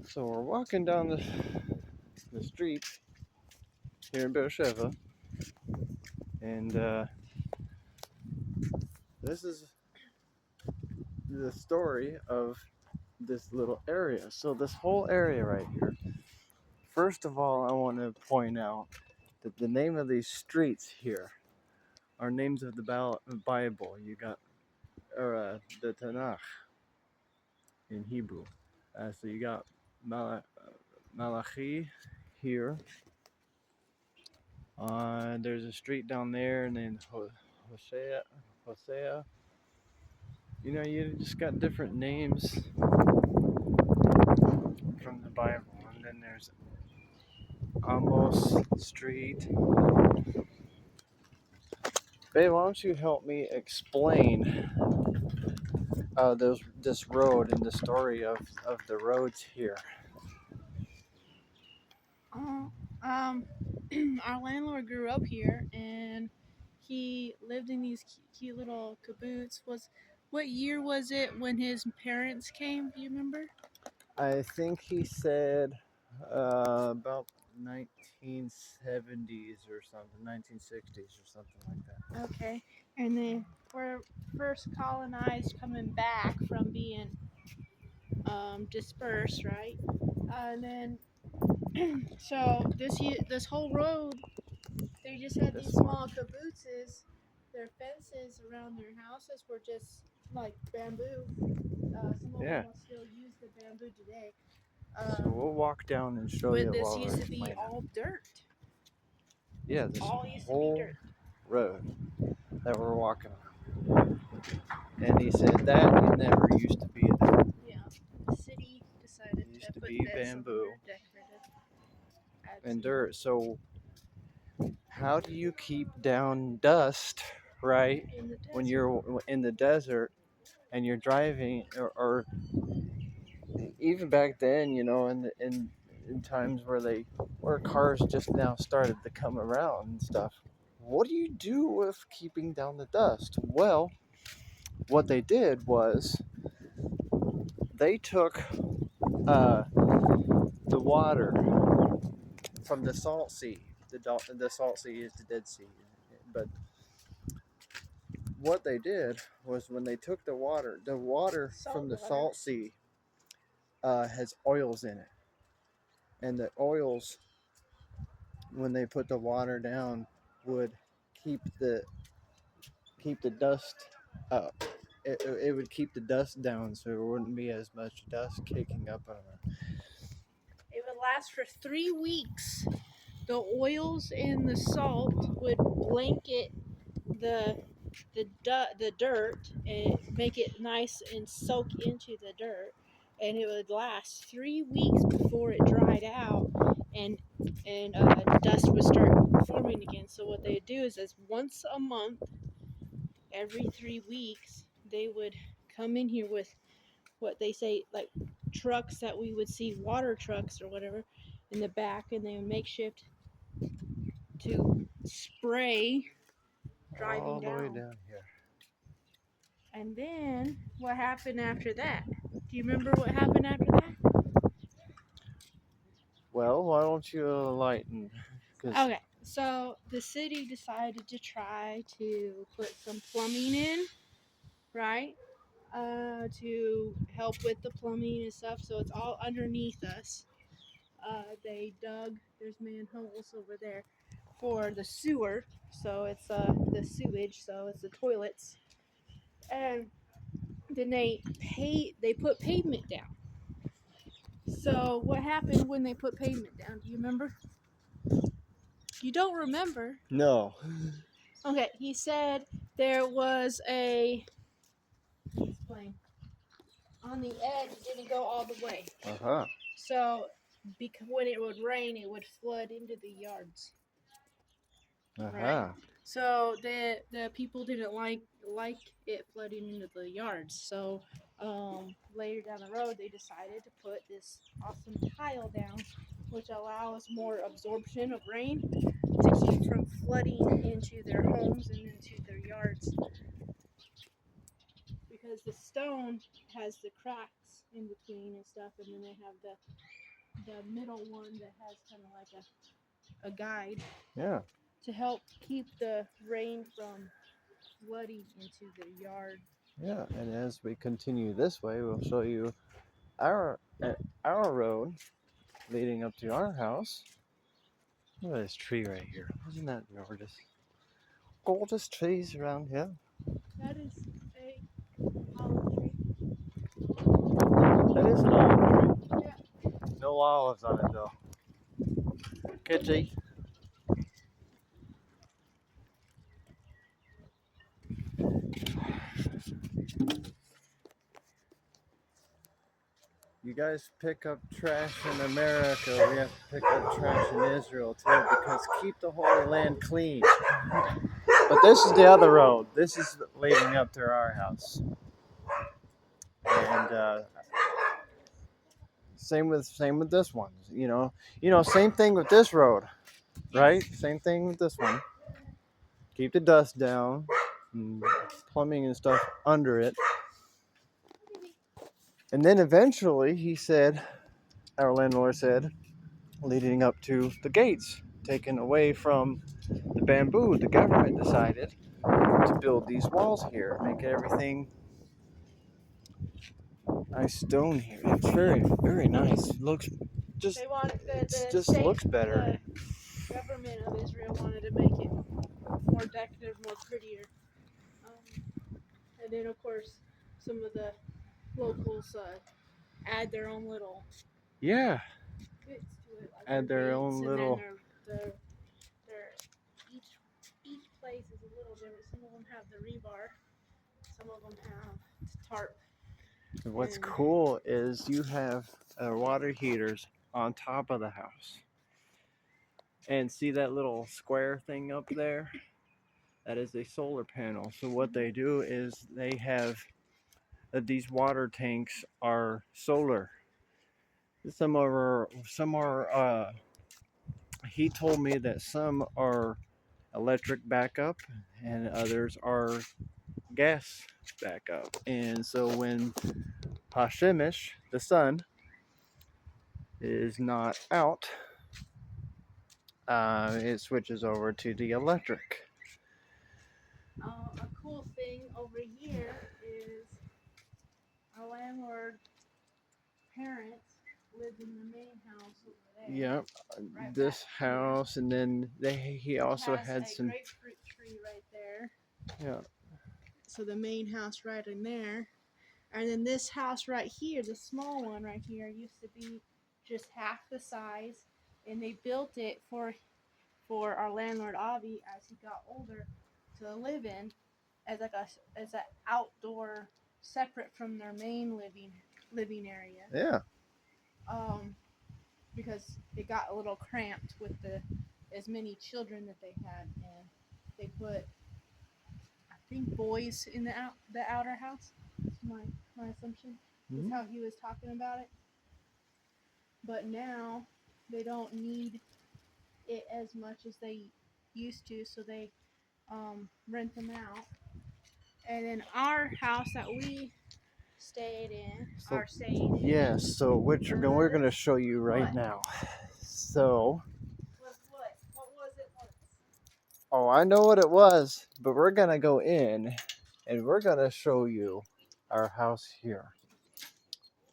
So we're walking down the street here in Be'er Sheva, and this is the story of this little area. So this whole area right here. First of all, I want to point out that the name of these streets here are names of the Bible. You got the Tanakh in Hebrew. So you got Malachi here. There's a street down there, and then Hosea. You know, you just got different names from the Bible. And then there's Amos Street. Babe, why don't you help me explain this road and the story of the roads here? Our landlord grew up here, and he lived in these cute little kibbutz. What year was it when his parents came? Do you remember? I think he said about 1970s or something, 1960s or something like that. Okay, and they were first colonized coming back from being dispersed, right? And then so this whole road, they just had these small kibbutzes. Their fences around their houses were just like bamboo. Some of them will still use the bamboo today. So we'll walk down and show you. But this used to be all dirt. Yeah, this all used to whole be dirt. road that we're walking on. And he said that it never used to be there. Yeah, the city decided It used to put be this bamboo and and dirt. So how do you keep down dust, right, when you're in the desert and you're driving, or even back then, you know, in times where cars just now started to come around and stuff? What do you do with keeping down the dust? Well, what they did was they took the water from the salt sea. The salt sea is the Dead Sea. But what they did was when they took the water from the salt sea has oils in it. And the oils, when they put the water down, would keep the dust up. It would keep the dust down, so there wouldn't be as much dust kicking up on it. It would last for 3 weeks. The oils in the salt would blanket the dirt and make it nice and soak into the dirt, and it would last 3 weeks before it dried out, and dust would start forming again. So what they do is once a month, every 3 weeks, they would come in here with what they say like trucks that we would see, water trucks or whatever, in the back, and they would make shift to spray driving all the way down. down here. And then what happened after that? Do you remember what happened after that? Well, why don't you enlighten? Okay, so the city decided to try to put some plumbing in, right? To help with the plumbing and stuff, so it's all underneath us. They dug, there's manholes over there for the sewer, so it's the sewage, so it's the toilets. And then they put pavement down. So what happened when they put pavement down? Do you remember? You don't remember? No. Okay, he said there was a explain. On the edge, it didn't go all the way. So because when it would rain, it would flood into the yards. Right? So the people didn't like it flooding into the yards. So later down the road, they decided to put this awesome tile down, which allows more absorption of rain to keep from flooding into their homes and into their yards. Because because the stone has the cracks in between and stuff, and then they have the middle one that has kind of like a guide Yeah. to help keep the rain from flooding into the yard. Yeah. And as we continue this way, we'll show you our our road leading up to our house. Look at this tree right here. Isn't that gorgeous? Gorgeous trees around here. That is a olive tree. That is an olive tree. Yeah. No olives on it though. Kitty. You guys pick up trash in America, we have to pick up trash in Israel too, because keep the Holy Land clean. But this is the other road. This is leading up to our house, and same with this one. Same thing with this road, right? Same thing with this one. Keep the dust down, and plumbing and stuff under it, and then eventually he said, our landlord said, leading up to the gates, taken away from the bamboo, the government decided to build these walls here, make everything nice stone here. It's very, very nice. It looks just, They want it just looks better. The government of Israel wanted to make it more decorative, more prettier. And then, of course, some of the locals add their own little Yeah, bits to it, like add their gates, own and little. then their each place is a little different. Some of them have the rebar, some of them have tarp. What's And cool is you have water heaters on top of the house. And see that little square thing up there? That is a solar panel. So what they do is they have these water tanks are solar. Some are. He told me that some are electric backup, and others are gas backup. And so when Hashemish, the sun, is not out, it switches over to the electric. a cool thing over here is our landlord parents lived in the main house over there. Yep, Right this back here, house, and then he also has had a some. grapefruit tree right there. Yeah, So the main house right in there. And then this house right here, the small one right here, used to be just half the size, and they built it for our landlord Avi as he got older to live in as like as an outdoor separate from their main living area. yeah, Um, because it got a little cramped with the as many children that they had, and they put I think boys in the outer house. That's my assumption. Is mm-hmm. how he was talking about it. But now they don't need it as much as they used to, so they rent them out. And then our house that we stayed in, So are staying in. yes, so we're gonna show you right What? now. So, What was it once? oh, I know what it was, but we're gonna go in, and we're gonna show you our house here.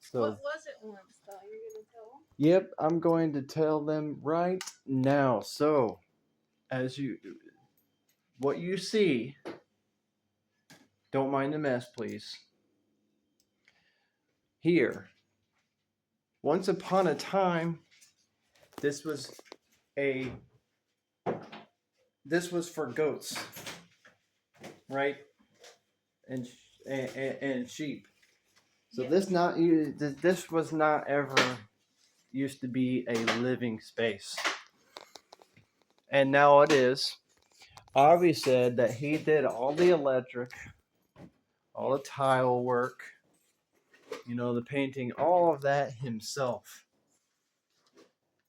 So, What was it once, though? You're gonna tell them? yep, I'm going to tell them right now. So, what you see, don't mind the mess, please. Here, once upon a time, this was a this was for goats, right? And and sheep. So Yes. this was not ever used to be a living space, and now it is. Avi said that he did all the electric, all the tile work, the painting, all of that himself.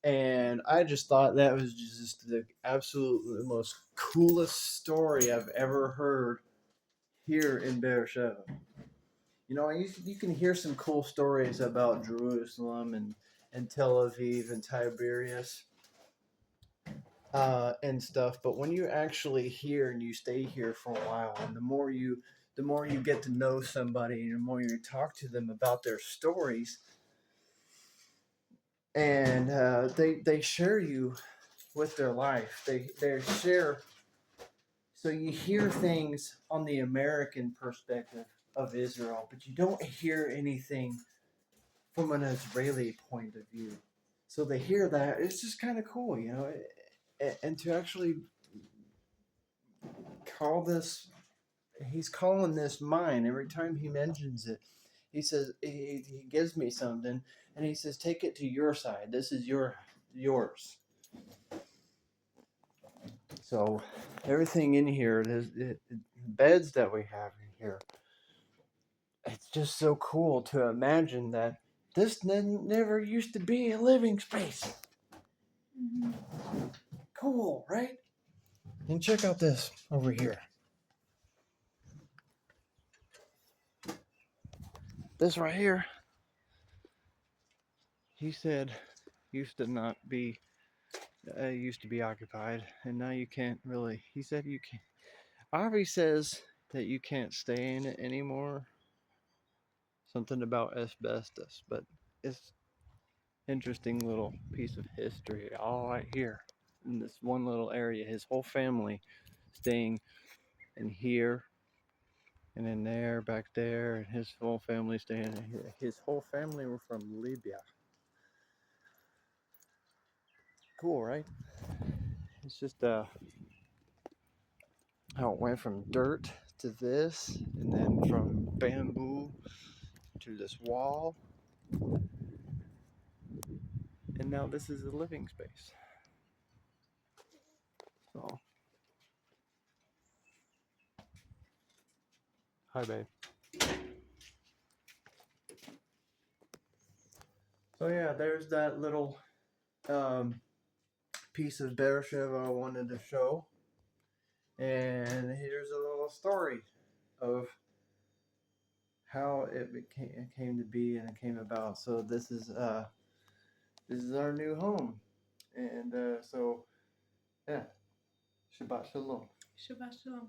And I just thought that was just the absolute most coolest story I've ever heard here in Be'er Sheva. You can hear some cool stories about Jerusalem and Tel Aviv and Tiberias and stuff. But when you're actually here and you stay here for a while, and the more you get to know somebody, and the more you talk to them about their stories, and they share you with their life. They share. So you hear things on the American perspective of Israel, but you don't hear anything from an Israeli point of view. So they hear that it's just kind of cool, and to actually call this, he's calling this mine every time he mentions it. He says he gives me something, and he says take it to your side. This is yours. So everything in here, the beds that we have in here, it's just so cool to imagine that this never used to be a living space. Mm-hmm. Cool, right? And check out this over here. This right here, he said, used to not be, used to be occupied, and now you can't really. He said you can't. Avi says that you can't stay in it anymore. Something about asbestos, but it's interesting little piece of history all right here in this one little area. His whole family staying in here and in there, back there, and his whole family staying in here. His whole family were from Libya. Cool, right? It's just how it went from dirt to this, and then from bamboo to this wall, and now this is a living space. So, hi, babe. So yeah, there's that little um, piece of Be'er Sheva I wanted to show, and here's a little story of how it came to be and it came about. So this is our new home, and so yeah, Shabbat Shalom. Shabbat shalom.